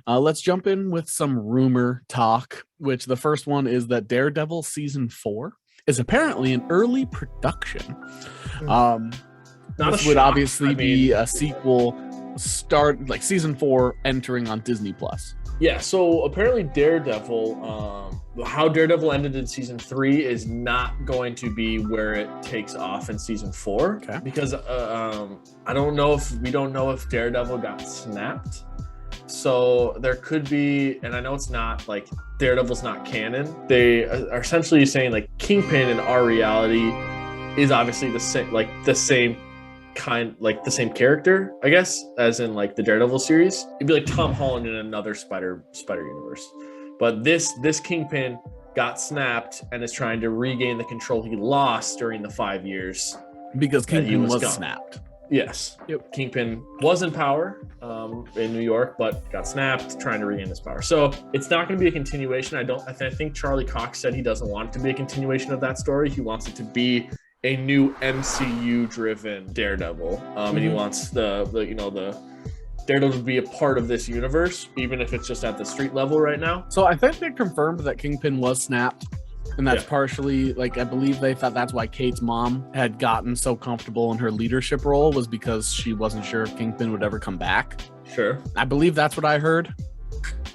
Let's jump in with some rumor talk, which the first one is that Daredevil season 4 is apparently in early production. This would obviously be a sequel like season 4 entering on Disney Plus. Yeah, so apparently Daredevil, how Daredevil ended in season 3 is not going to be where it takes off in season 4. Okay. Because we don't know if Daredevil got snapped. So there could be, and I know it's not like Daredevil's not canon. They are essentially saying like Kingpin in our reality is obviously the same character, I guess, as in like the Daredevil series. It'd be like Tom Holland in another Spider universe. But this Kingpin got snapped and is trying to regain the control he lost during the 5 years. Because Kingpin was snapped. Yes. Yep. Kingpin was in power in New York, but got snapped, trying to regain his power. So it's not going to be a continuation. I think Charlie Cox said he doesn't want it to be a continuation of that story. He wants it to be a new MCU-driven Daredevil, and he wants the Daredevil to be a part of this universe, even if it's just at the street level right now. So I think they confirmed that Kingpin was snapped. And that's partially, like, I believe they thought that's why Kate's mom had gotten so comfortable in her leadership role, was because she wasn't sure if Kingpin would ever come back. Sure. I believe that's what I heard.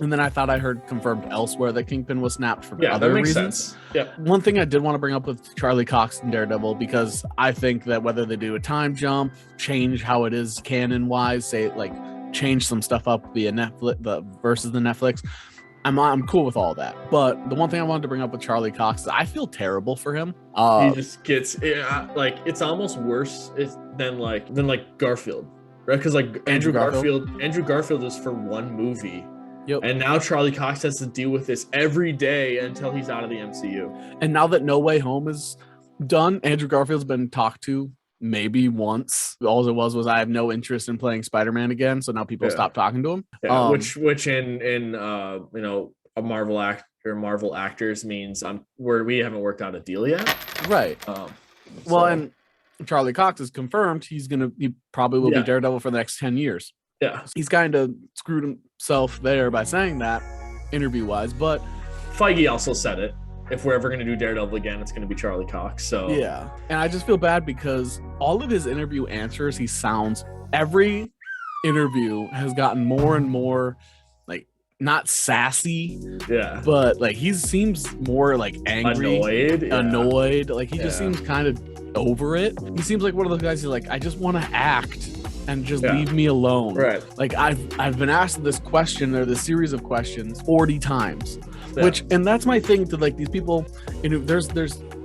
And then I thought I heard confirmed elsewhere that Kingpin was snapped for other reasons. Sense. Yeah. One thing I did want to bring up with Charlie Cox and Daredevil, because I think that whether they do a time jump, change how it is canon-wise, say, like, change some stuff up via Netflix versus the Netflix, I'm cool with all that. But the one thing I wanted to bring up with Charlie Cox is I feel terrible for him. He just gets it's almost worse than Garfield, right? Because like Andrew Garfield is for one movie. Yep. And now Charlie Cox has to deal with this every day until he's out of the MCU. And now that No Way Home is done, Andrew Garfield's been talked to maybe once. All it was I have no interest in playing Spider-Man again, so now people stop talking to him. Yeah, which in a Marvel actors means we haven't worked out a deal yet. Right. And Charlie Cox is confirmed he probably will be Daredevil for the next 10 years. Yeah. He's kind of screwed himself there by saying that interview-wise, but Feige also said it. If we're ever going to do Daredevil again, it's going to be Charlie Cox. So yeah, and I just feel bad because all of his interview answers, every interview has gotten more and more like not sassy, but like he seems more like angry, annoyed. Like he just seems kind of over it. He seems like one of those guys who's like, I just want to act and just leave me alone. Right. Like I've been asked this question or this series of questions 40 times. Yeah. And that's my thing to like these people, there's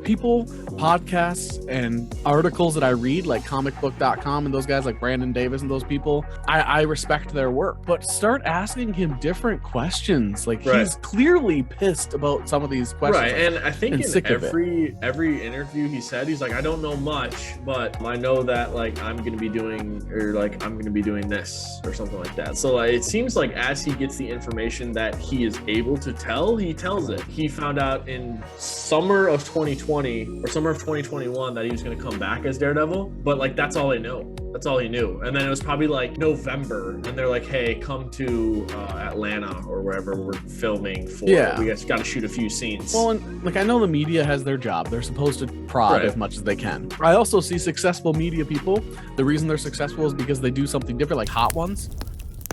people, podcasts and articles that I read like comicbook.com and those guys like Brandon Davis and those people, I respect their work, but start asking him different questions. Like he's clearly pissed about some of these questions. Right. And I think in every interview he said, he's like, I don't know much, but I know that like I'm going to be doing this or something like that. So it seems like as he gets the information that he is able to tell, he tells it. He found out in summer of 2020 or summer of 2021 that he was going to come back as Daredevil, but like that's all I know. That's all he knew. And then it was probably like November and they're like, hey, come to Atlanta or wherever we're filming for. We just got to shoot a few scenes. Well, and like I know the media has their job. They're supposed to prod as much as they can. I also see successful media people. The reason they're successful is because they do something different, like Hot Ones.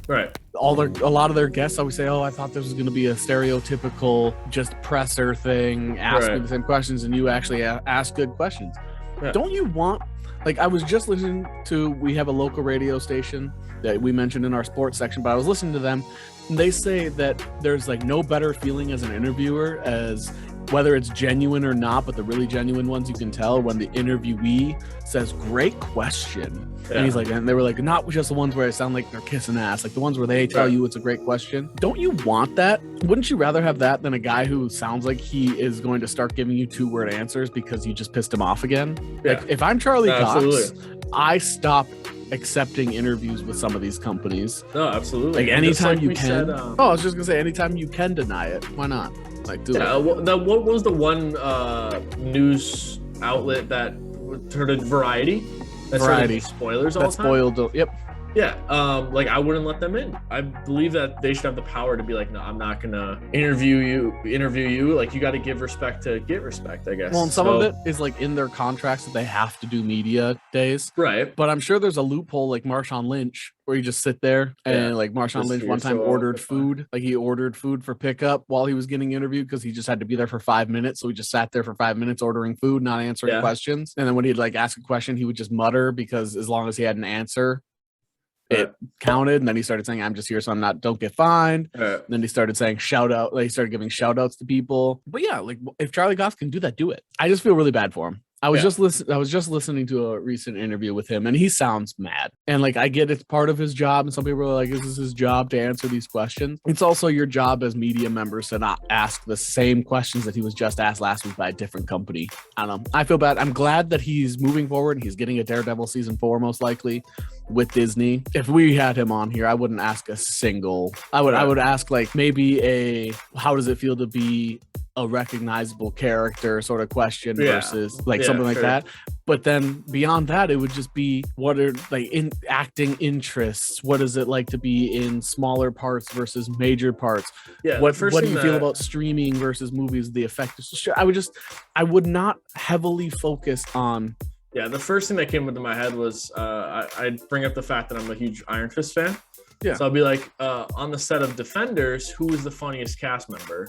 Right. A lot of their guests always say, oh, I thought this was going to be a stereotypical just presser thing, ask me the same questions, and you actually ask good questions. Yeah. Don't you want, like I was just listening to, we have a local radio station that we mentioned in our sports section, but I was listening to them, and they say that there's like no better feeling as an interviewer as whether it's genuine or not, but the really genuine ones you can tell when the interviewee says, great question. Yeah. And he's like, and they were like, not just the ones where it sound like they're kissing ass, like the ones where they tell you it's a great question. Don't you want that? Wouldn't you rather have that than a guy who sounds like he is going to start giving you 2-word answers because you just pissed him off again? Yeah. Like if I'm Charlie Cox, I stop accepting interviews with some of these companies. No, absolutely. Like anytime you can. I was just gonna say, anytime you can deny it, why not? Like, do it. What was the one news outlet that turned Variety? Spoilers all the time? Yep. Yeah, like I wouldn't let them in. I believe that they should have the power to be like, no, I'm not gonna interview you. Like, you got to give respect to get respect, I guess. Well, and some of it is like in their contracts that they have to do media days. Right. But I'm sure there's a loophole like Marshawn Lynch where you just sit there and like Marshawn Lynch one time ordered food. Like he ordered food for pickup while he was getting interviewed because he just had to be there for 5 minutes. So he just sat there for 5 minutes ordering food, not answering questions. And then when he'd like ask a question, he would just mutter because as long as he had an answer, it counted. And then he started saying, I'm just here so don't get fined. Then he started saying shout out. Like he started giving shout outs to people. But yeah, like if Charlie Goff can do that, do it. I just feel really bad for him. I was just listening to a recent interview with him and he sounds mad. And like I get it's part of his job. And some people are like, this is his job to answer these questions. It's also your job as media members to not ask the same questions that he was just asked last week by a different company. I don't know. I feel bad. I'm glad that he's moving forward. He's getting a Daredevil season 4 most likely with Disney. If we had him on here, I wouldn't ask a single. I would ask like maybe how does it feel to be a recognizable character sort of question versus like something like that. But then beyond that, it would just be what are like in acting interests? What is it like to be in smaller parts versus major parts? Yeah. What do you feel about streaming versus movies? The effect. I would not heavily focus on. Yeah, the first thing that came into my head was I'd bring up the fact that I'm a huge Iron Fist fan. Yeah. So I'll be like, on the set of Defenders, who was the funniest cast member?